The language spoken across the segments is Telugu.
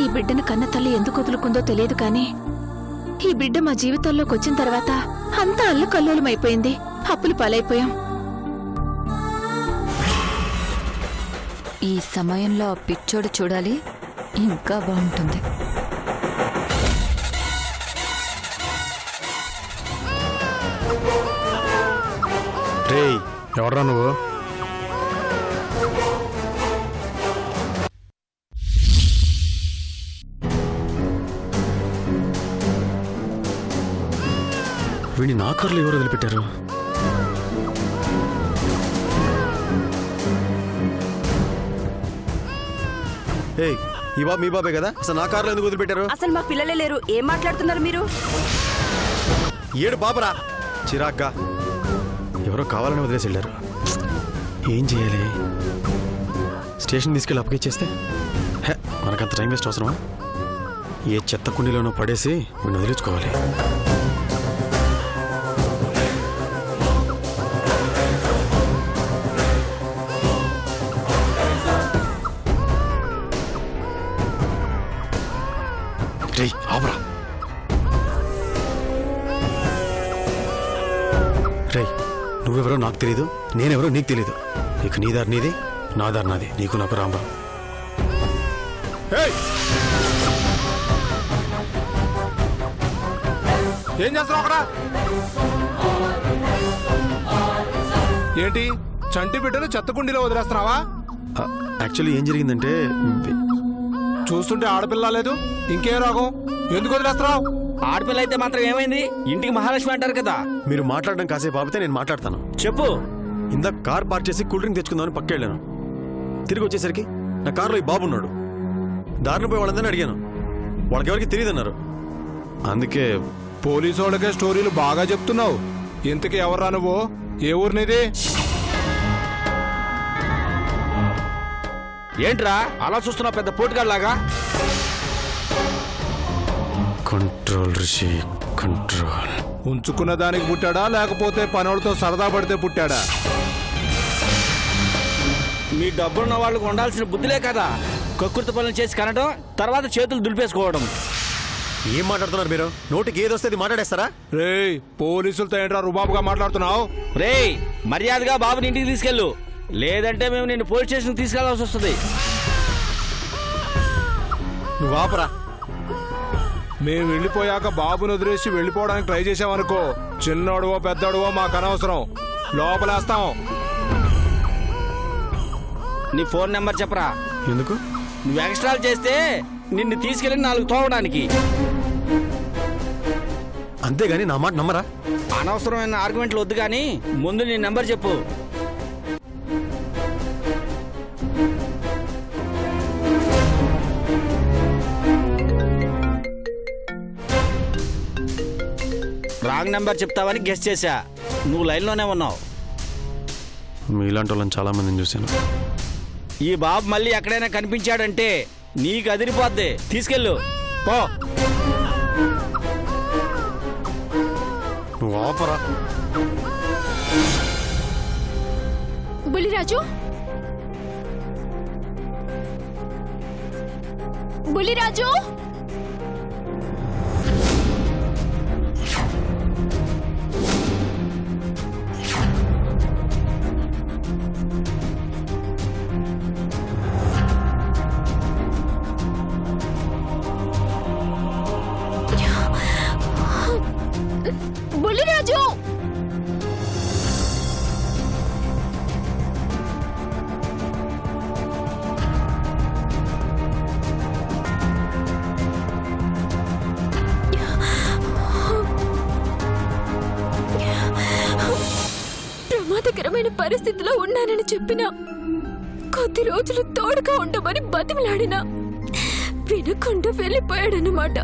ఈ బిడ్డను కన్న తల్లి ఎందుకు వదులుకుందో తెలియదు కానీ ఈ బిడ్డ మా జీవితాల్లోకి వచ్చిన తర్వాత అంతా అల్లకల్లోలమైపోయింది. అప్పులు పాలైపోయాం. ఈ సమయంలో ఆ పిచ్చోడు చూడాలి, ఇంకా బాగుంటుంది. రేయ్, ఎవర్రా నువ్వు? వీడిని నా కార్లో ఎవరు వదిలిపెట్టారు? ఏయ్, ఈ బాబు మీ బాబే కదా? అసలు నా కార్లో ఎందుకు వదిలిపెట్టారు? అసలు మా పిల్లలే లేరు. ఏం మాట్లాడుతున్నారు మీరు? ఏడు బాబరా, చిరాగ్గా ఎవరో కావాలని వదిలేసి వెళ్ళారు. ఏం చేయాలి? స్టేషన్ తీసుకెళ్ళి అప్పగిచ్చేస్తే మనకంత టైం వేస్ట్ అవసరమా? ఏ చెత్త కుండీలోనో పడేసి వీడిని వదిలించుకోవాలి. రేయ్, ఆపరా. రేయ్, నువ్వెవరో నాకు తెలీదు, నేనెవరో నీకు తెలీదు. ఇక నీ దారి నీది, నా దారి నాది. నీకు నాకు రాంబా. ఏం చేస్తున్నావు అక్కడ? ఏంటి చంటి బిడ్డను చెత్తకుండీలో వదిలేస్తున్నావా? యాక్చువల్లీ ఏం జరిగిందంటే, చూస్తుంటే ఆడపిల్ల లేదు, ఇంకే రోగం? ఎందుకు వదిలేస్తున్నావు? ఆడపిల్ల అయితే మాత్రం ఏమైంది? ఇంటికి మహాలక్ష్మి అంటారు కదా. మీరు మాట్లాడడం కాసేపు ఆపితే నేను మాట్లాడతాను. చెప్పు. ఇందాక కార్ పార్క్ చేసి కూల్ డ్రింక్ తెచ్చుకుందామని పక్క వెళ్ళాను. తిరిగి వచ్చేసరికి నా కార్లో ఈ బాబు ఉన్నాడు. దారిని పోయి వాళ్ళందరినీ అడిగాను. వాళ్ళకెవరికి తెలియదన్నారు. అందుకే పోలీసు వాళ్ళకే స్టోరీలు బాగా చెప్తున్నావు. ఇంతకీ ఎవర్రా నువ్వు? ఏ ఊరినిది? ఏంట్రా అలా చూస్తున్నావు పెద్ద పోటుగాళ్ళలాగా? Control Rishi, control. ఉంచుకున్న దానికి పుట్టాడా లేకపోతే పనులతో సరదా పడితే పుట్టాడా? మీ డబ్బున్న వాళ్ళకు ఉండాల్సిన బుద్ధిలే కదా కక్కుర్తి పనులు చేసి కనడం, తర్వాత చేతులు దులిపేసుకోవడం. ఏం మాట్లాడుతున్నారు మీరు? నోటికి ఏదొస్తే అది మాట్లాడేస్తారా? రేయ్, పోలీసులతో ఏంట్రా రుబాబుగా మాట్లాడుతున్నావు? రేయ్, మర్యాదగా బాబుని ఇంటికి తీసుకెళ్ళు, లేదంటే మేము నిన్ను పోలీస్ స్టేషన్కి తీసుకెళ్లాల్సి వస్తుంది. నువ్వు ఆపరా. మేము వెళ్ళిపోయాక బాబుని వదిలేసి వెళ్ళిపోవడానికి ట్రై చేసావనుకో, చిన్నోడువో పెద్దోడువో మాకు అనవసరం, లోపలేస్తాం. నీ ఫోన్ నెంబర్ చెప్పరా. ఎందుకు? నువ్వు ఎక్స్ట్రాలు చేస్తే నిన్ను తీసుకెళ్ళి 4 తోవడానికి. అంతేగాని నా మాట నమ్మరా? అనవసరమైన ఆర్గ్యుమెంట్లు వద్దు కానీ ముందు నీ నెంబర్ చెప్పు. రాంగ్ నెంబర్ చెప్తావని గెస్ చేశా. నువ్వు లైన్లోనే ఉన్నావు. మీలాంటి వాళ్ళని చాలా మందిని చూశాను. ఈ బాబు మళ్ళీ ఎక్కడైనా కనిపించాడంటే నీకు అదిరిపోద్ది. తీసుకెళ్ళు పో. నువ్వు ఆపరా. బుల్లిరాజు, బుల్లిరాజు, బుల్లిరాజు. ప్రమాదకరమైన పరిస్థితిలో ఉన్నానని చెప్పినా, కొద్ది రోజులు తోడుగా ఉండమని బతిమలాడినా వినకుండా వెళ్ళిపోయాడన్నమాట.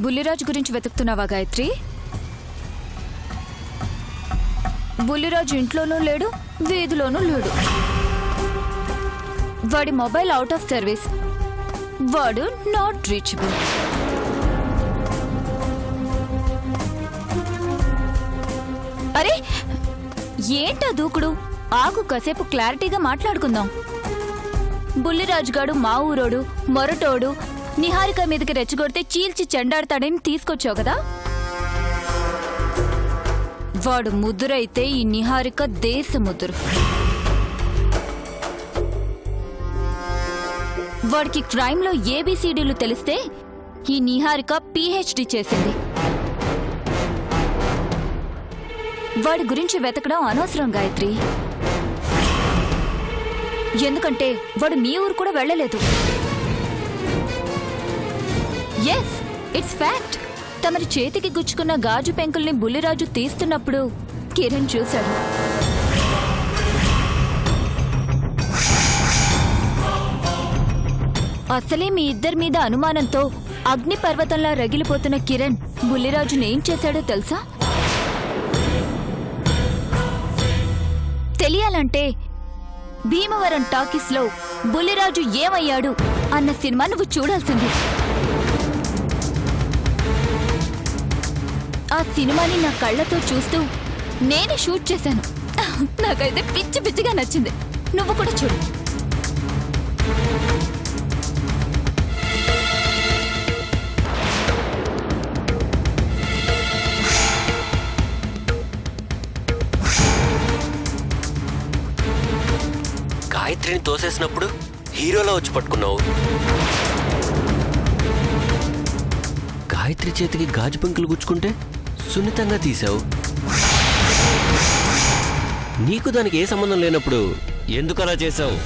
బుల్లిరాజు గురించి వెతుకుతున్నావా గాయత్రి? బుల్లిరాజు ఇంట్లోనూ లేడు, వీధిలోనూ లేడు. వాడి మొబైల్ అవుట్ ఆఫ్ సర్వీస్. వాడు నాట్ రీచబుల్. అరే ఏంటా దూకుడు? ఆగు, కాసేపు క్లారిటీగా మాట్లాడుకుందాం. బుల్లిరాజుగాడు మా ఊరోడు, మొరటోడు, నిహారిక మీదకి రెచ్చగొడితే చీల్చి చెండాడతాడని తీసుకొచ్చావు కదా. వాడు ముద్దురైతే ఈ నిహారిక దేశ ముద్దురు. వాడికి క్రైమ్ లో ఏబిసిడీలు తెలిస్తే ఈ నిహారిక పిహెచ్డి చేసింది. వాడి గురించి వెతకడం అనవసరం గాయత్రి. ఎందుకంటే వాడు మీ ఊరు కూడా వెళ్ళలేదు. Yes, it's fact. తమరి చేతికి గుచ్చుకున్న గాజు పెంకుల్ని బుల్లిరాజు తీస్తున్నప్పుడు కిరణ్ చూశాడు. అసలే మీ ఇద్దరి మీద అనుమానంతో అగ్ని పర్వతంలా రగిలిపోతున్న కిరణ్ బుల్లిరాజునేం చేశాడో తెలుసా? తెలియాలంటే భీమవరం టాకీస్ లో బుల్లిరాజు ఏమయ్యాడు అన్న సినిమా నువ్వు చూడాల్సింది. ఆ సినిమాని నా కళ్ళతో చూస్తూ నేనే షూట్ చేశాను. నాకైతే పిచ్చి పిచ్చిగా నచ్చింది. నువ్వు కూడా చూడు. గాయత్రిని తోసేసినప్పుడు హీరోలో వచ్చి పట్టుకున్నావు. గాయత్రి చేతికి గాజు పెంకులు గుచ్చుకుంటే సున్నితంగా తీసావు. నీకు దానికి ఏ సంబంధం లేనప్పుడు ఎందుకు అలా చేశావు?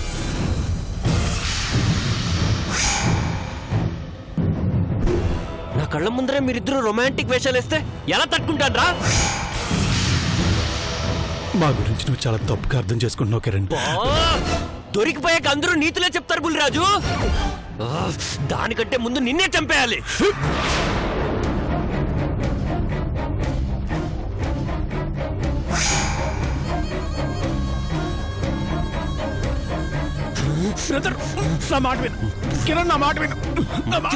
నా కళ్ళ ముందరే మీరిద్దరూ రొమాంటిక్ వేషాలు వేస్తే ఎలా తట్టుకుంటాడ్రా? మా గురించి నువ్వు చాలా తప్పుగా అర్థం చేసుకుంటున్నావు కిరణ్. దొరికిపోయాక అందరూ నీతులే చెప్తారు బుల్లిరాజు. దానికంటే ముందు నిన్నే చంపేయాలి. కిరణ్ నా మాట విను.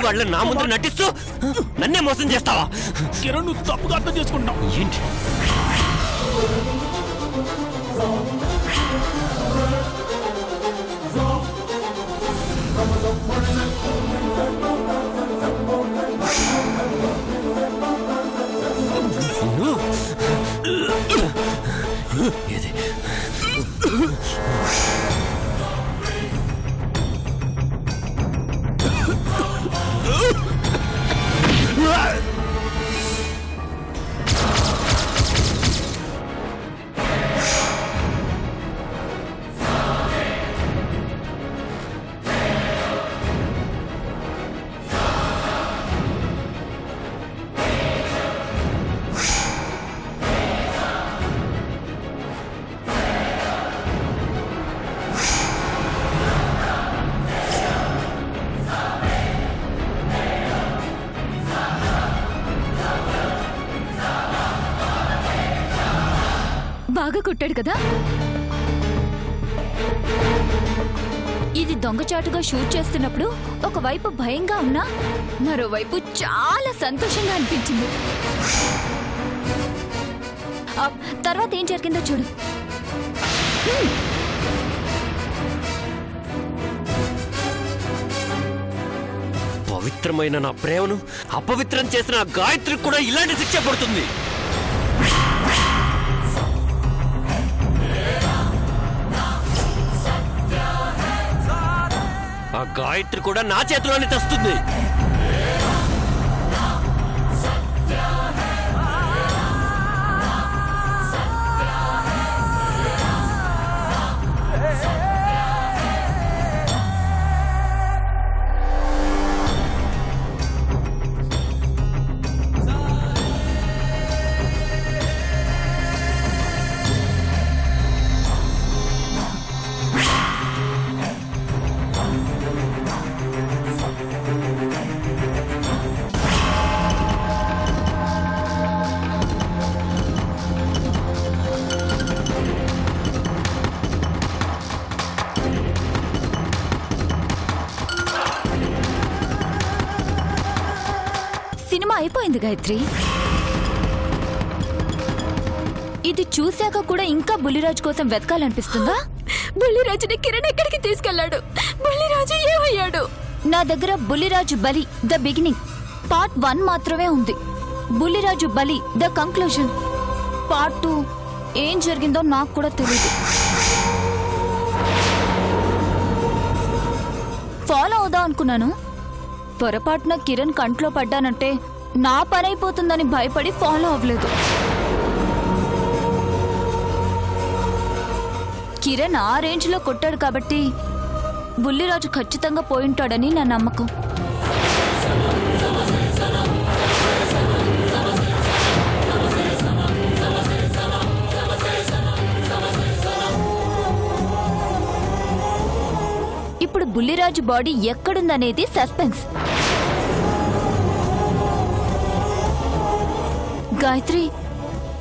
వాళ్ళ నా ముందు నటిస్తూ నన్నే మోసం చేస్తావా? కిరణ్ నువ్వు తప్పుగా అర్థం చేసుకుంటున్నావు. ఏంటి? ఏది? బాగా కొట్టాడు కదా. ఇది దొంగచాటుగా షూట్ చేస్తున్నప్పుడు ఒకవైపు భయంగా ఉన్నా మరోవైపు చాలా సంతోషంగా అనిపించింది. తర్వాత ఏం జరిగిందో చూడు. పవిత్రమైన నా ప్రేమను అపవిత్రం చేసిన ఆ గాయత్రికి కూడా ఇలాంటి శిక్ష పడుతుంది. ఆ గాయత్రి కూడా నా చేతిలోనే తెస్తుంది. పోయింది గాయత్రి. ఇది చూశాక కూడా ఇంకా బుల్లిరాజు కోసం వెతకాలనిపిస్తుందా? బుల్లిరాజుని కిరణ్ ఎక్కడికి తీసుకెళ్లాడు? బుల్లిరాజు ఏమయ్యాడు? నా దగ్గర బుల్లిరాజు బలి ద బిగినింగ్ పార్ట్ 1 మాత్రమే ఉంది. బుల్లిరాజు బలి ద కంక్లూజన్ పార్ట్ 2 ఏం జరిగిందో నాకు కూడా తెలియదు. ఫాలో అవుదాం అనుకున్నాను. పొరపాటున కిరణ్ కంట్లో పడ్డానంటే నా పని అయిపోతుందని భయపడి ఫాలో అవ్వలేదు. కిరణ్ ఆ రేంజ్లో కొట్టాడు కాబట్టి బుల్లిరాజు ఖచ్చితంగా పోయింటాడని నా నమ్మకం. ఇప్పుడు బుల్లిరాజు బాడీ ఎక్కడుందనేది సస్పెన్స్. గాయత్రి,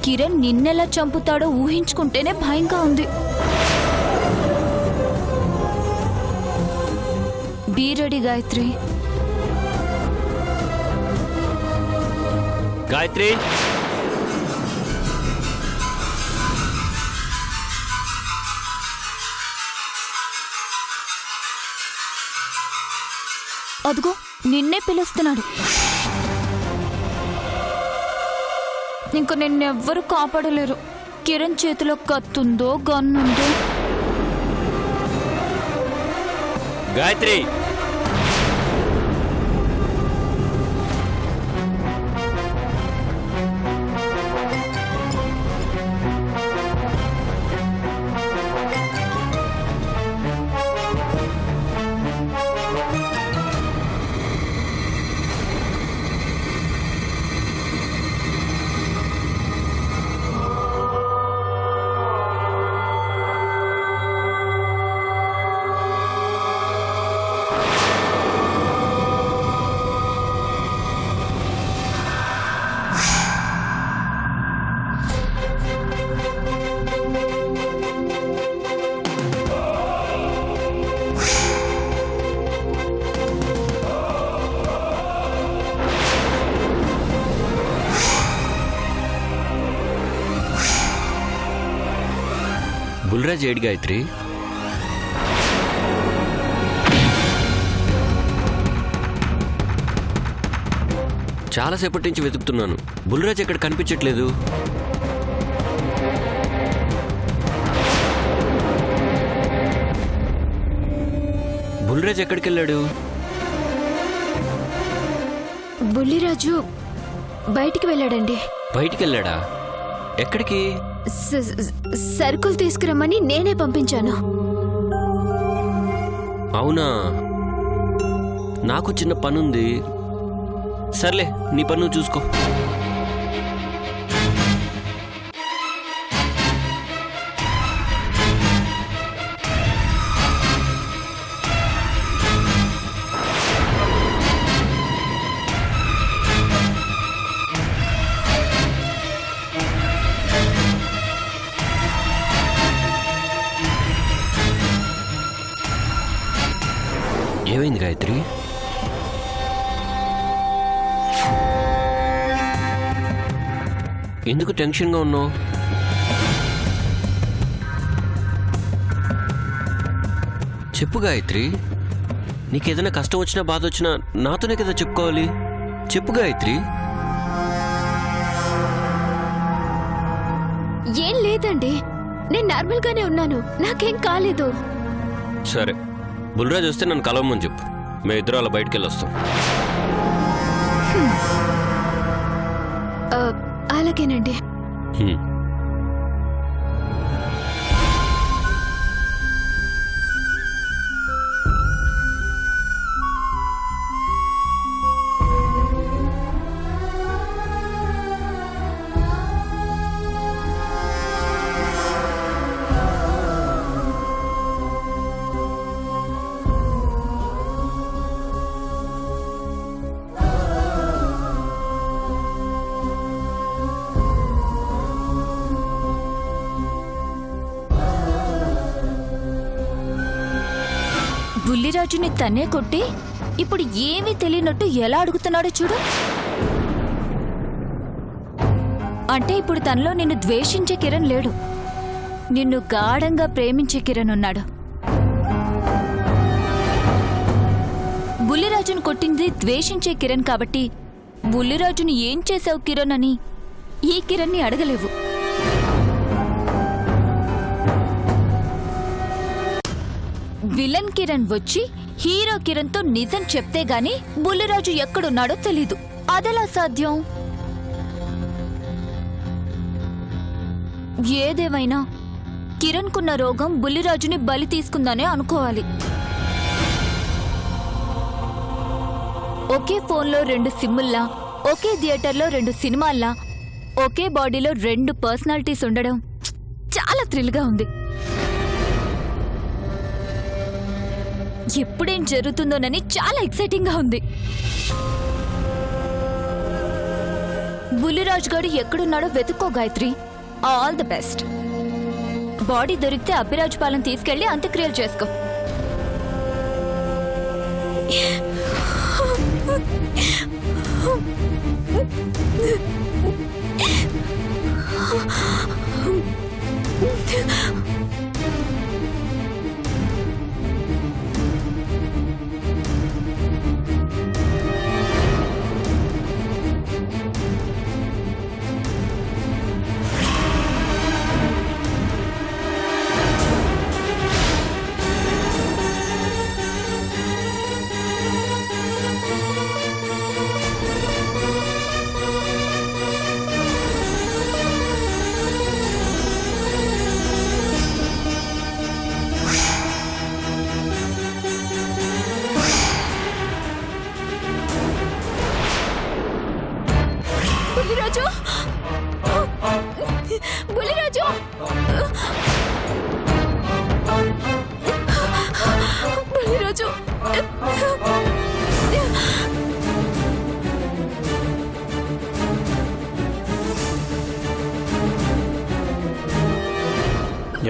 కిరణ్ నిన్నెలా చంపుతాడో ఊహించుకుంటేనే భయంగా ఉంది. Be ready Gayatri. గాయత్రి, అదిగో నిన్నే పిలుస్తున్నాడు. ఇంక నిన్నెవ్వరూ కాపాడలేరు. కిరణ్ చేతిలో కత్తుందో గన్నుందో. గాయత్రి, బుల్రాజ్ ఏడి గాయత్రి? చాలాసేపటి నుంచి వెతుకుతున్నాను. బుల్రాజ్ ఎక్కడ కనిపించట్లేదు. బుల్రాజ్ ఎక్కడికి వెళ్ళాడు? బుల్లిరాజు బయటికి వెళ్ళాడండి. బయటికి వెళ్ళాడా? ఎక్కడికి? సరుకులు తీసుకురమ్మని నేనే పంపించాను. అవునా? నాకు చిన్న పనుంది. సర్లే, నీ పన్ను చూసుకో. ఏమైంది గాయత్రి? ఎందుకు టెన్షన్గా ఉన్నావు? చెప్పు గాయత్రి. నీకేదైనా కష్టం వచ్చినా బాధ వచ్చినా నాతోనే కదా చెప్పుకోవాలి. చెప్పు గాయత్రి. ఏం లేదండి, నేను నార్మల్ గానే ఉన్నాను. నాకేం కాలేదు. సరే, బుల్రాజ్ వస్తే నన్ను కలవమని చెప్పు. మేము ఇద్దరు అలా బయటికి వెళ్ళొస్తాం. అలాగేనండి. బుల్లిరాజుని తనే కొట్టి ఇప్పుడు ఏమీ తెలియనట్టు ఎలా అడుగుతున్నాడో చూడు. అంటే ఇప్పుడు తనలో నిన్ను ద్వేషించే కిరణ్ లేడు, నిన్ను గాఢంగా ప్రేమించే కిరణ్ ఉన్నాడు. బుల్లిరాజును కొట్టింది ద్వేషించే కిరణ్ కాబట్టి బుల్లిరాజుని ఏం చేశావు కిరణ్ అని ఈ కిరణ్ని అడగలేవు. విలన్ కిరణ్ వచ్చి హీరో కిరణ్తో నిజం చెప్తే గాని బుల్లిరాజు ఎక్కడున్నాడో తెలీదు. అదెలా సాధ్యం? ఏదేమైనా కిరణ్కున్న రోగం బుల్లిరాజుని బలి తీసుకుందనే అనుకోవాలి. ఒకే ఫోన్లో 2 సిమ్ముల్లా, ఒకే థియేటర్లో 2 సినిమాల్లా, ఒకే బాడీలో 2 పర్సనాలిటీస్ ఉండడం చాలా థ్రిల్గా ఉంది. ఎప్పుడేం జరుగుతుందోనని చాలా ఎక్సైటింగ్ గా ఉంది. బుల్లిరాజు గారు ఎక్కడున్నాడో వెతుక్కో Gayatri. All the best. Body దొరికితే అబ్బిరాజు పాలెం తీసుకెళ్లి అంత్యక్రియలు చేసుకో. బుల్లిరాజు, బుల్లిరాజు, బుల్లిరాజు.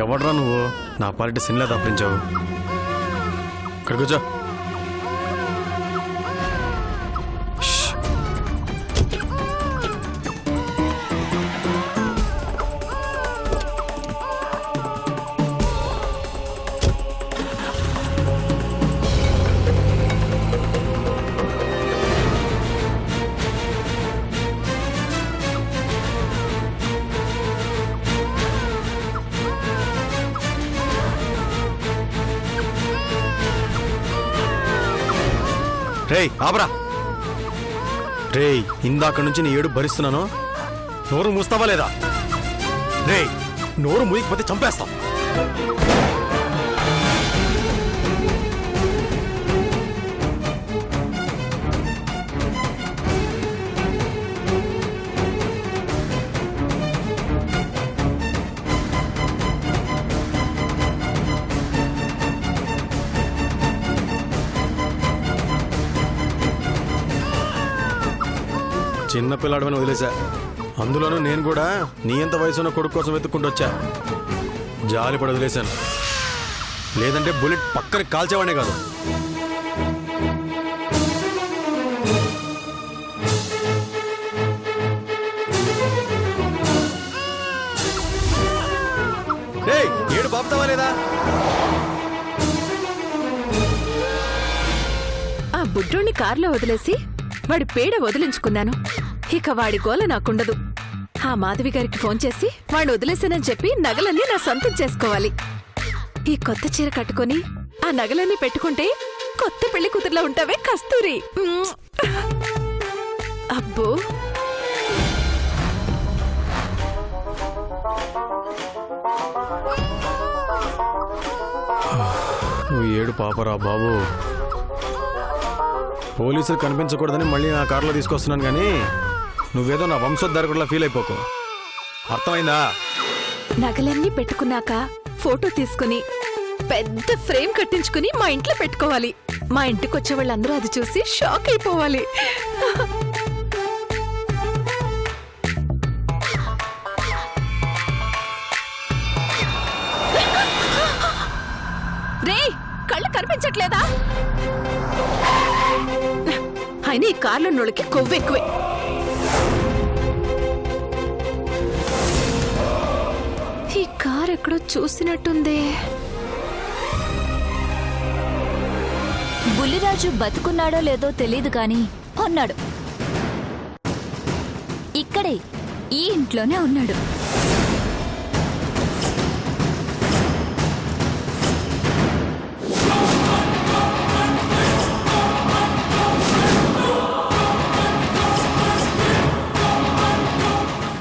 ఎవడ్రా నువ్వు? నా పాలిట సినిమా తప్పించావు. ఇక్కడ కూర్చో. రేయ్ ఆబరా. రేయ్, ఇందాక నుంచి నీ ఏడు భరిస్తున్నాను. నోరు మూస్తావా లేదా? రేయ్, నోరు మూయకపోతే చంపేస్తాం. చిన్న పిల్లాడమని వదిలేశా. అందులోనూ నేను కూడా నీ ఎంత వయసున్న కొడుకు కోసం వెతుక్కుంటూ వచ్చా. జాలిపడి వదిలేశాను. లేదంటే బుల్లెట్ పక్కన కాల్చేవాడే కాదు. ఏడు బాపుతావా లేదా? ఆ బుడ్డోణ్ణి కారులో వదిలేసి వాడి పేడ వదిలించుకున్నాను. ఇక వాడి గోల నాకుండదు. ఆ మాధవి గారికి ఫోన్ చేసి వాడిని వదిలేసానని చెప్పి నగలన్నీ నా సొంతం చేసుకోవాలి. ఈ కొత్త చీర కట్టుకుని ఆ నగలన్నీ పెట్టుకుంటే కొత్త పెళ్లి కూతుర్లా ఉంటావే కస్తూరి. అబ్బో, నువ్వు ఏడు పాపరా బాబు. పోలీసులు కనిపించకూడదని మళ్ళీ నా కారులో తీసుకొస్తున్నాను, కానీ నువ్వేదో నా వంశోద్ధారకుడిలా ఫీల్ అయిపోకు. అర్థమైందా? నగలన్నీ పెట్టుకున్నాక ఫోటో తీసుకుని పెద్ద ఫ్రేమ్ కట్టించుకుని మా ఇంట్లో పెట్టుకోవాలి. మా ఇంటికి వచ్చే వాళ్ళందరూ అది చూసి షాక్ అయిపోవాలి. రే, కళ్ళు కనిపించట్లేదా? అయినా ఈ కార్లో నోళ్ళకి కొవ్వు ఎక్కువే. కార్ ఎక్కడో చూసినట్టుంది. బుల్లిరాజు బతుకున్నాడో లేదో తెలీదు కానీ ఉన్నాడు. ఇక్కడే ఈ ఇంట్లోనే ఉన్నాడు.